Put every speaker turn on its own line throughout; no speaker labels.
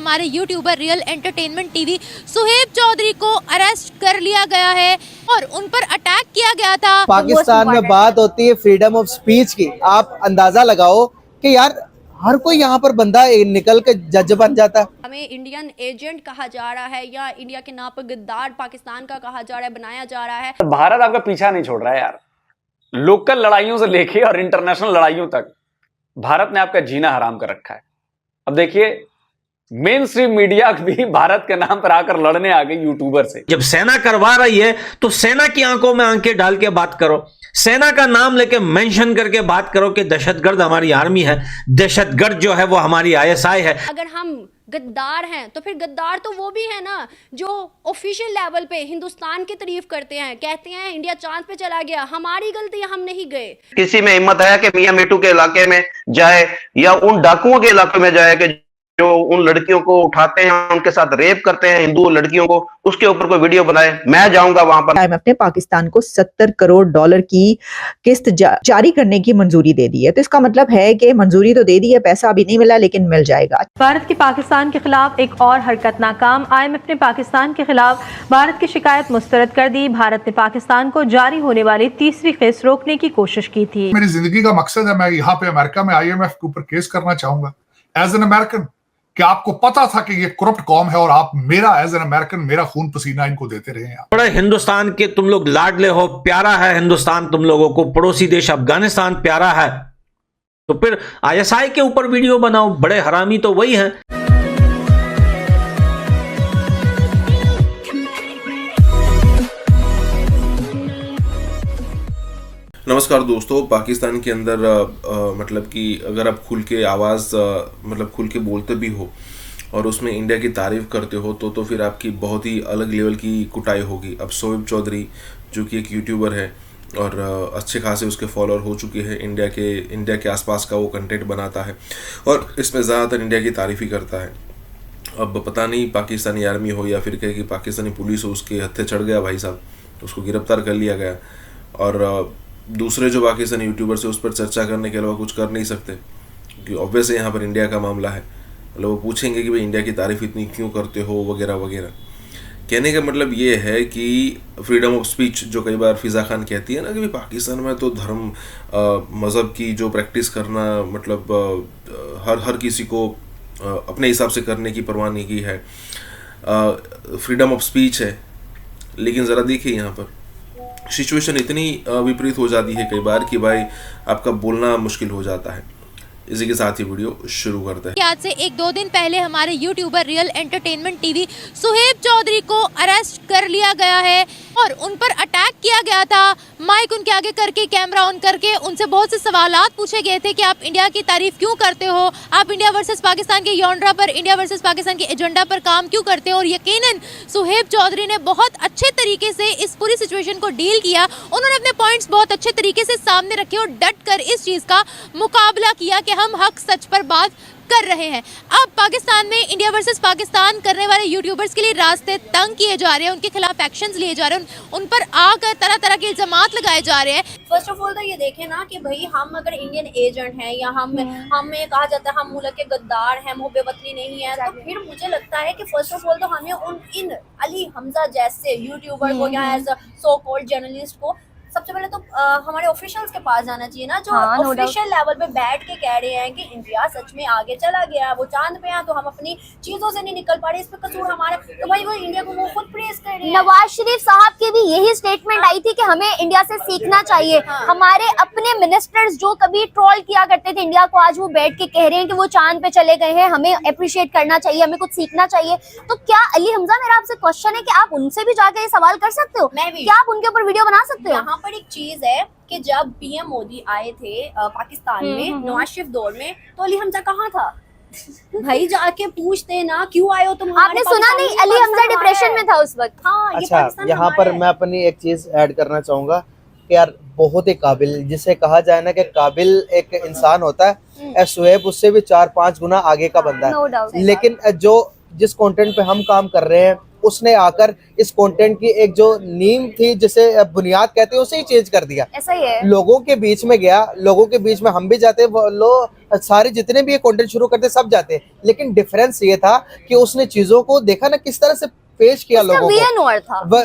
हमारे YouTuber real entertainment TV Suheb Chaudhary को arrest कर लिया गया है और उन पर अटैक किया गया था।
पाकिस्तान में बात होती है फ्रीडम ऑफ स्पीच की, आप अंदाजा लगाओ कि यार हर कोई यहाँ पर बंदा निकल के जज बन जाता है।
हमें इंडियन एजेंट कहा जा रहा है या इंडिया के नाम पर गद्दार पाकिस्तान का कहा जा रहा है, बनाया जा रहा है।
भारत आपका पीछा नहीं छोड़ रहा है यार, लोकल लड़ाइयों से लेके और इंटरनेशनल लड़ाइयों तक भारत ने आपका जीना हराम कर रखा है। अब देखिए मेन स्ट्रीम मीडिया भी भारत के नाम पर आकर लड़ने आ गई यूट्यूबर से।
जब सेना करवा रही है तो सेना की आंखों में आंखें डाल के बात करो, सेना का नाम लेके मेंशन करके बात करो कि दहशतगर्द हमारी आर्मी है, दहशतगर्द जो है वो हमारी आईएसआई है।
अगर हम गद्दार हैं तो फिर गद्दार तो वो भी है ना जो ऑफिशियल लेवल पे हिंदुस्तान की तारीफ करते हैं, कहते हैं इंडिया चांद पे चला गया, हमारी गलती है, हम नहीं गए। किसी
में हिम्मत है कि मियां मिट्टू के इलाके में जाए या उन डाकुओं के इलाके में जाए कि जो उन लड़कियों को उठाते हैं, उनके साथ रेप करते हैं हिंदू लड़कियों को, उसके ऊपर कोई वीडियो बनाए? मैं जाऊंगा वहां पर।
आईएमएफ ने पाकिस्तान को 70 करोड़ डॉलर की किस्त जारी करने की मंजूरी दे दी है, तो इसका मतलब है कि मंजूरी तो दे दी है, पैसा अभी नहीं मिला लेकिन मिल जाएगा।
भारत की पाकिस्तान के खिलाफ एक और हरकत नाकाम, आईएमएफ ने पाकिस्तान के खिलाफ भारत की शिकायत मुस्तरद कर दी। भारत ने पाकिस्तान को जारी होने वाली तीसरी किस्त रोकने की कोशिश की थी।
मेरी जिंदगी का मकसद है, मैं यहाँ पे अमेरिका में आईएमएफ के ऊपर केस करना चाहूंगा एज एन अमेरिकन, कि आपको पता था कि ये करप्ट कौम है और आप मेरा एज एन अमेरिकन मेरा खून पसीना इनको देते रहे हैं।
बड़े हिंदुस्तान के तुम लोग लाडले हो, प्यारा है हिंदुस्तान तुम लोगों को, पड़ोसी देश अफगानिस्तान प्यारा है, तो फिर आईएसआई के ऊपर वीडियो बनाओ। बड़े हरामी तो वही हैं।
नमस्कार दोस्तों, पाकिस्तान के अंदर मतलब कि अगर आप खुल के आवाज़ मतलब खुल के बोलते भी हो और उसमें इंडिया की तारीफ़ करते हो तो फिर आपकी बहुत ही अलग लेवल की कुटाई होगी। अब सोहेब चौधरी जो कि एक यूट्यूबर है और अच्छे खासे उसके फॉलोअर हो चुके हैं, इंडिया के आसपास का वो कंटेंट बनाता है और इसमें ज़्यादातर इंडिया की तारीफ़ ही करता है। अब पता नहीं पाकिस्तानी आर्मी हो या फिर कहे कि पाकिस्तानी पुलिस हो, उसके हत्थे चढ़ गया भाई साहब, उसको गिरफ्तार कर लिया गया और दूसरे जो पाकिस्तानी यूट्यूबर से उस पर चर्चा करने के अलावा कुछ कर नहीं सकते, क्योंकि ऑब्वियस यहाँ पर इंडिया का मामला है। मतलब वो पूछेंगे कि भाई इंडिया की तारीफ़ इतनी क्यों करते हो वगैरह वगैरह। कहने का मतलब ये है कि फ्रीडम ऑफ स्पीच जो कई बार फिज़ा खान कहती है ना कि पाकिस्तान में तो धर्म मज़हब की जो प्रैक्टिस करना मतलब हर किसी को अपने हिसाब से करने की परवाह नहीं की है, फ्रीडम ऑफ स्पीच है। लेकिन ज़रा देखिए यहाँ पर सिचुएशन इतनी विपरीत हो जाती है कई बार कि भाई आपका बोलना मुश्किल हो जाता है। इसी के साथ ही वीडियो शुरू करते हैं।
आज से 1-2 दिन पहले हमारे YouTuber real entertainment TV Suheb Chaudhary को अरेस्ट कर लिया गया है और उन पर अटैक किया गया था। माइक उनके आगे करके, कैमरा ऑन करके उनसे बहुत से सवालात पूछे गए थे कि आप इंडिया की तारीफ क्यों करते हो, आप इंडिया वर्सेस पाकिस्तान के योंडरा पर, इंडिया वर्सेस पाकिस्तान के एजेंडा पर काम क्यों करते हो। और यकीनन सुहेब चौधरी ने बहुत अच्छे तरीके से इस पूरी सिचुएशन को डील किया। उन्होंने अपने पॉइंट्स बहुत अच्छे तरीके से सामने रखे और डट कर इस चीज़ का मुकाबला किया कि हम हक सच पर बात कर रहे हैं। अब पाकिस्तान में इंडिया वर्सेस पाकिस्तान करने वाले यूट्यूबर्स के लिए रास्ते तंग किए जा रहे हैं, उनके खिलाफ एक्शंस लिए जा रहे हैं, उन पर आकर तरह तरह के इल्जामात लगाए जा रहे हैं।
फर्स्ट ऑफ ऑल तो ये देखें ना कि भाई हम अगर इंडियन एजेंट हैं या हमें कहा जाता है हम मुल्क के गद्दार हैं, मुहब्बे वतनी नहीं है, तो फिर मुझे लगता है कि फर्स्ट ऑफ ऑल तो हमें इन अली हमजा जैसे यूट्यूबर को या एज सो कॉल्ड जर्नलिस्ट को सबसे पहले तो हमारे ऑफिशियल्स के पास जाना चाहिए ना, जो ऑफिशियल लेवल पे बैठ के कह रहे हैं कि इंडिया सच में आगे चला गया, वो चांद पे है, तो हम अपनी चीजों से नहीं निकल पा रहे, इस पे कसूर हमारा। तो भाई वो इंडिया को वो खुद प्रेस कर रहे हैं।
नवाज शरीफ साहब की भी यही स्टेटमेंट आई थी कि हमें इंडिया से सीखना चाहिए। हमारे अपने मिनिस्टर्स जो कभी ट्रोल किया करते थे इंडिया को, आज वो बैठ के कह रहे हैं कि वो चांद पे चले गए हैं, हमें अप्रिशिएट करना चाहिए, हमें कुछ सीखना चाहिए। तो क्या अली हमजा, मेरा आपसे क्वेश्चन है कि आप उनसे भी जाकर ये सवाल कर सकते हो, क्या आप उनके ऊपर वीडियो बना सकते हो?
यहाँ पर एक चीज है कि जब पीएम मोदी आए थे पाकिस्तान में नवाज शरीफ दौर में, तो अली हमजा कहाँ था? भाई जाके पूछते ना क्यों आए हो तुम।
आपने सुना नहीं? अली हमजा डिप्रेशन में था उस वक्त।
हाँ,
अच्छा, यहाँ पर मैं अपनी एक चीज ऐड करना चाहूंगा कि यार बहुत ही काबिल, जिसे कहा जाए ना कि काबिल एक इंसान होता है, सुहेब उससे भी 4-5 गुना आगे का बंदा है। लेकिन जो जिस कंटेंट पे हम काम कर रहे हैं उसने आकर इस कंटेंट की एक जो नींव थी, जिसे बुनियाद कहते हैं, उसे ही चेंज कर दिया।
ऐसा ही है।
लोगों के बीच में गया, लोगों के बीच में हम भी जाते हैं, लो सारे जितने भी ये कंटेंट शुरू करते सब जाते, लेकिन डिफरेंस ये था कि उसने चीजों को देखा ना किस तरह से पेश किया लोगों को,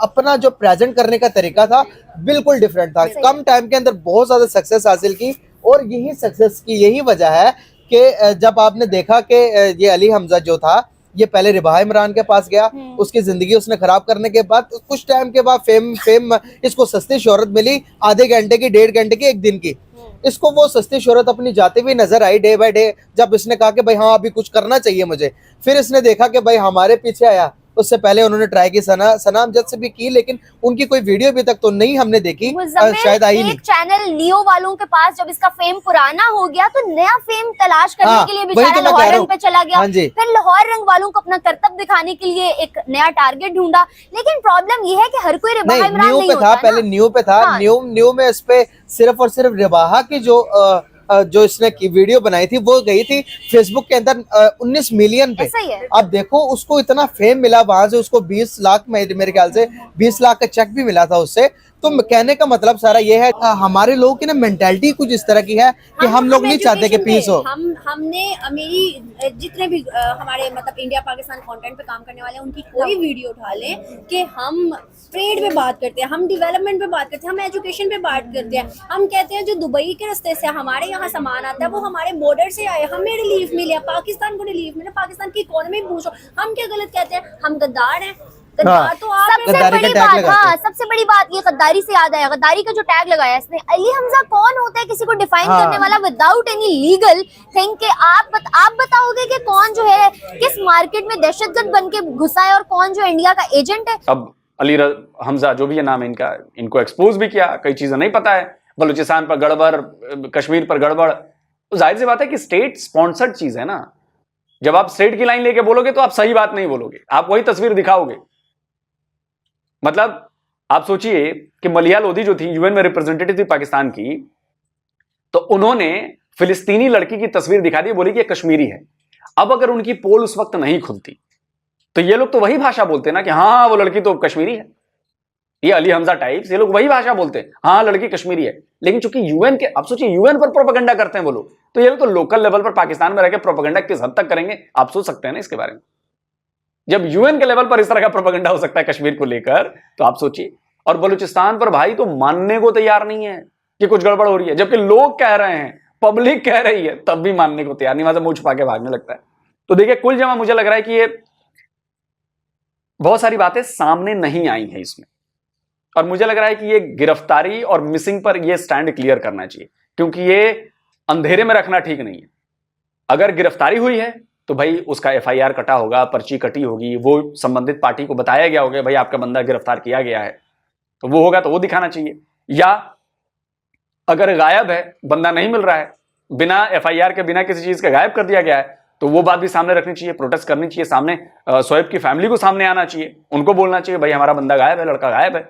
अपना जो प्रेजेंट करने का तरीका था बिल्कुल डिफरेंट था। कम टाइम के अंदर बहुत ज्यादा सक्सेस हासिल की, और यही सक्सेस की यही वजह है कि जब आपने देखा कि ये अली हमजा जो था ये पहले रिबाह इमरान के पास गया, उसकी जिंदगी उसने खराब करने के बाद कुछ टाइम के बाद फेम इसको सस्ती शोहरत मिली, आधे घंटे की, 1.5 घंटे की, 1 दिन की, इसको वो सस्ती शोहरत अपनी जाती हुई नजर आई डे बाय डे। जब इसने कहा कि भाई हाँ अभी कुछ करना चाहिए मुझे, फिर इसने देखा कि भाई हमारे पीछे आया। उससे पहले उन्होंने ट्राई की सना अमजद से भी की, लेकिन उनकी कोई वीडियो अभी तक तो नहीं हमने देखी, शायद आई नहीं।
चैनल नियो वालों के पास जब इसका फेम पुराना हो गया तो नया फेम तलाश करने के लिए बेचारा लाहौर रंग पे चला गया। फिर लाहौर रंग वालों को अपना करतब दिखाने के लिए एक नया टारगेट ढूंढा, लेकिन प्रॉब्लम ये है कि हर कोई रिबाह इमरान नहीं होता था।
पहले न्यू पे था, न्यू में इस पे सिर्फ और सिर्फ रिबाहा की जो इसने की वीडियो बनाई थी वो गई थी फेसबुक के अंदर 19 मिलियन पे। अब देखो उसको इतना फेम मिला वहां से, उसको 20 लाख मेरे ख्याल से 20 लाख का चेक भी मिला था उससे। तो कहने का मतलब सारा ये है, हमारे लोगों की ना मेंटालिटी कुछ इस तरह की है कि हम लोग नहीं चाहते कि पीस हो।
हमने मेरी जितने भी हमारे मतलब इंडिया पाकिस्तान कंटेंट पे काम करने वाले हैं उनकी कोई वीडियो उठा लें कि हम ट्रेड पे बात करते हैं, हम डेवलपमेंट पे बात करते हैं, हम एजुकेशन पे बात करते हैं, हम कहते हैं जो दुबई के रास्ते से हमारे यहाँ सामान आता है वो हमारे बॉर्डर से आए, हमें रिलीफ मिले, पाकिस्तान को रिलीफ मिले, पाकिस्तान की इकोनॉमी पूछो, हम क्या गलत कहते हैं? हम गद्दार हैं।
हाँ,
तो सबसे
बड़ी बात, सबसे बड़ी बात ये गद्दारी से याद आया, गद्दारी का जो टैग लगाया इसने। अली हमजा कौन होता है किसी को डिफाइन करने वाला विदाउट एनी लीगल थिंग के? आप बताओगे कि कौन जो है किस मार्केट में दहशतगर्द बन के घुसा है और कौन जो इंडिया का एजेंट है?
अब अली हमजा जो भी है नाम इनका, इनको एक्सपोज भी किया, कई चीजें नहीं पता है, बलूचिस्तान पर गड़बड़, कश्मीर पर गड़बड़। तो जाहिर सी बात है कि स्टेट स्पॉन्सर्ड चीज है ना। जब आप स्टेट की लाइन लेके बोलोगे तो आप सही बात नहीं बोलोगे, आप वही तस्वीर दिखाओगे। मतलब आप सोचिए कि मलिया लोधी जो थी यूएन में रिप्रेजेंटेटिव थी पाकिस्तान की, तो उन्होंने फिलिस्तीनी लड़की की तस्वीर दिखा दी, बोली कि कश्मीरी है। अब अगर उनकी पोल उस वक्त नहीं खुलती तो ये लोग तो वही भाषा बोलते ना कि हाँ वो लड़की तो कश्मीरी है। ये अली हमजा टाइप्स, ये लोग वही भाषा बोलते हैं, हाँ लड़की कश्मीरी है। लेकिन चूंकि यूएन के, आप सोचिए यूएन पर प्रोपेगेंडा करते हैं वो लोग, तो ये लोग तो लोकल लेवल पर पाकिस्तान में रहकर प्रोपेगेंडा किस हद तक करेंगे आप सोच सकते हैं ना इसके बारे में। जब यूएन के लेवल पर इस तरह का प्रोपेगेंडा हो सकता है कश्मीर को लेकर, तो आप सोचिए। और बलूचिस्तान पर भाई तो मानने को तैयार नहीं है कि कुछ गड़बड़ हो रही है, जबकि लोग कह रहे हैं, पब्लिक कह रही है, तब भी मानने को तैयार नहीं, वहां से मुंह छुपा के भागने लगता है। तो देखिए कुल जमा मुझे लग रहा है कि ये बहुत सारी बातें सामने नहीं आई हैं इसमें, और मुझे लग रहा है कि ये गिरफ्तारी और मिसिंग पर ये स्टैंड क्लियर करना चाहिए, क्योंकि ये अंधेरे में रखना ठीक नहीं है। अगर गिरफ्तारी हुई है तो भाई उसका एफआईआर कटा होगा, पर्ची कटी होगी, वो संबंधित पार्टी को बताया गया होगा भाई आपका बंदा गिरफ्तार किया गया है, तो वो होगा तो वो दिखाना चाहिए। या अगर गायब है, बंदा नहीं मिल रहा है, बिना एफआईआर के, बिना किसी चीज के गायब कर दिया गया है, तो वो बात भी सामने रखनी चाहिए, प्रोटेस्ट करनी चाहिए, सामने शोएब की फैमिली को सामने आना चाहिए, उनको बोलना चाहिए भाई हमारा बंदा गायब है, लड़का गायब है।